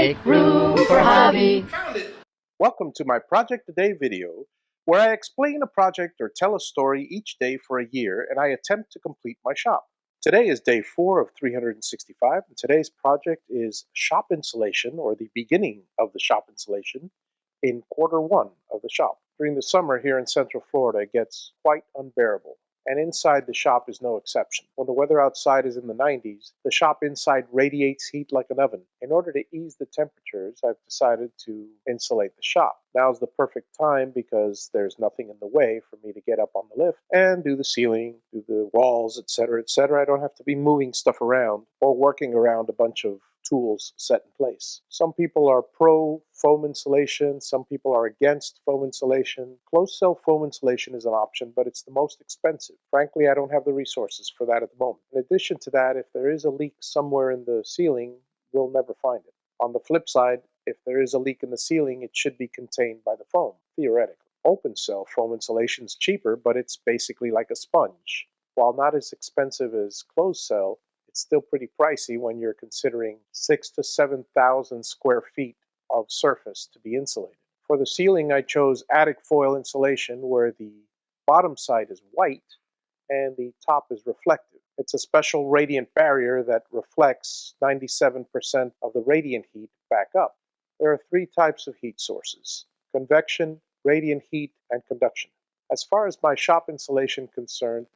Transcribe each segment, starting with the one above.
Make room for Javi. Welcome to my Project a Day video, where I explain a project or tell a story each day for a year, and I attempt to complete my shop. Today is day 4 of 365, and today's project is shop insulation, or the beginning of the shop insulation, in quarter 1 of the shop. During the summer here in Central Florida, it gets quite unbearable. And inside the shop is no exception. When the weather outside is in the 90s, the shop inside radiates heat like an oven. In order to ease the temperatures, I've decided to insulate the shop. Now is the perfect time because there's nothing in the way for me to get up on the lift and do the ceiling, do the walls, etc., etc. I don't have to be moving stuff around or working around a bunch of tools set in place. Some people are pro foam insulation, some people are against foam insulation. Closed cell foam insulation is an option, but it's the most expensive. Frankly, I don't have the resources for that at the moment. In addition to that, if there is a leak somewhere in the ceiling, we'll never find it. On the flip side, if there is a leak in the ceiling, it should be contained by the foam, theoretically. Open cell foam insulation is cheaper, but it's basically like a sponge. While not as expensive as closed cell, it's still pretty pricey when you're considering 6,000 to 7,000 square feet of surface to be insulated. For the ceiling, I chose attic foil insulation where the bottom side is white and the top is reflective. It's a special radiant barrier that reflects 97% of the radiant heat back up. There are 3 types of heat sources: convection, radiant heat, and conduction. As far as my shop insulation is concerned,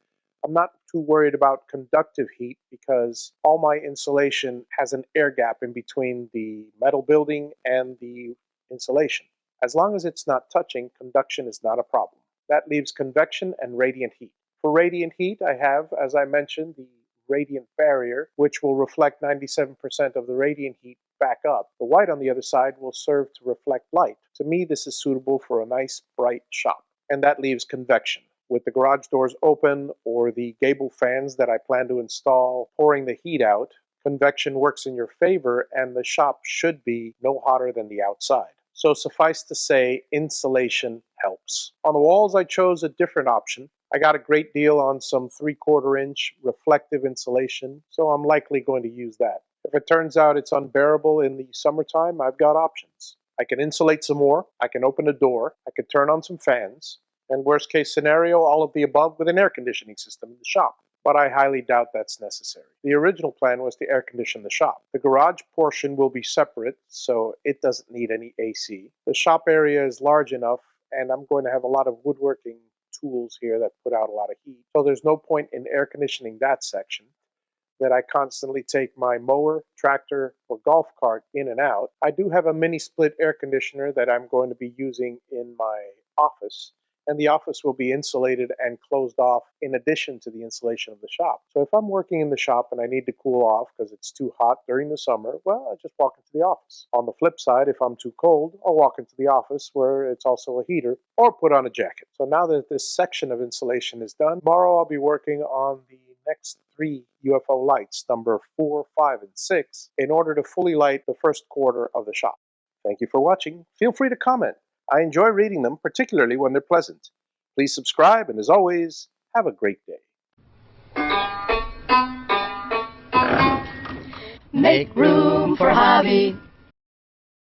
I'm not too worried about conductive heat because all my insulation has an air gap in between the metal building and the insulation. As long as it's not touching, conduction is not a problem. That leaves convection and radiant heat. For radiant heat, I have, as I mentioned, the radiant barrier, which will reflect 97% of the radiant heat back up. The white on the other side will serve to reflect light. To me, this is suitable for a nice, bright shop. And that leaves convection. With the garage doors open or the gable fans that I plan to install pouring the heat out, convection works in your favor and the shop should be no hotter than the outside. So suffice to say, insulation helps. On the walls, I chose a different option. I got a great deal on some 3/4 inch reflective insulation, so I'm likely going to use that. If it turns out it's unbearable in the summertime, I've got options. I can insulate some more, I can open a door, I can turn on some fans, and worst case scenario, all of the above with an air conditioning system in the shop. But I highly doubt that's necessary. The original plan was to air condition the shop. The garage portion will be separate, so it doesn't need any AC. The shop area is large enough, and I'm going to have a lot of woodworking tools here that put out a lot of heat. So there's no point in air conditioning that section. That I constantly take my mower, tractor, or golf cart in and out. I do have a mini split air conditioner that I'm going to be using in my office. And the office will be insulated and closed off in addition to the insulation of the shop. So if I'm working in the shop and I need to cool off because it's too hot during the summer, well, I just walk into the office. On the flip side, if I'm too cold, I'll walk into the office where it's also a heater or put on a jacket. So now that this section of insulation is done, tomorrow I'll be working on the next 3 UFO lights, number 4, 5, and 6, in order to fully light the first quarter of the shop. Thank you for watching. Feel free to comment. I enjoy reading them, particularly when they're pleasant. Please subscribe, and as always, have a great day. Make room for Javi.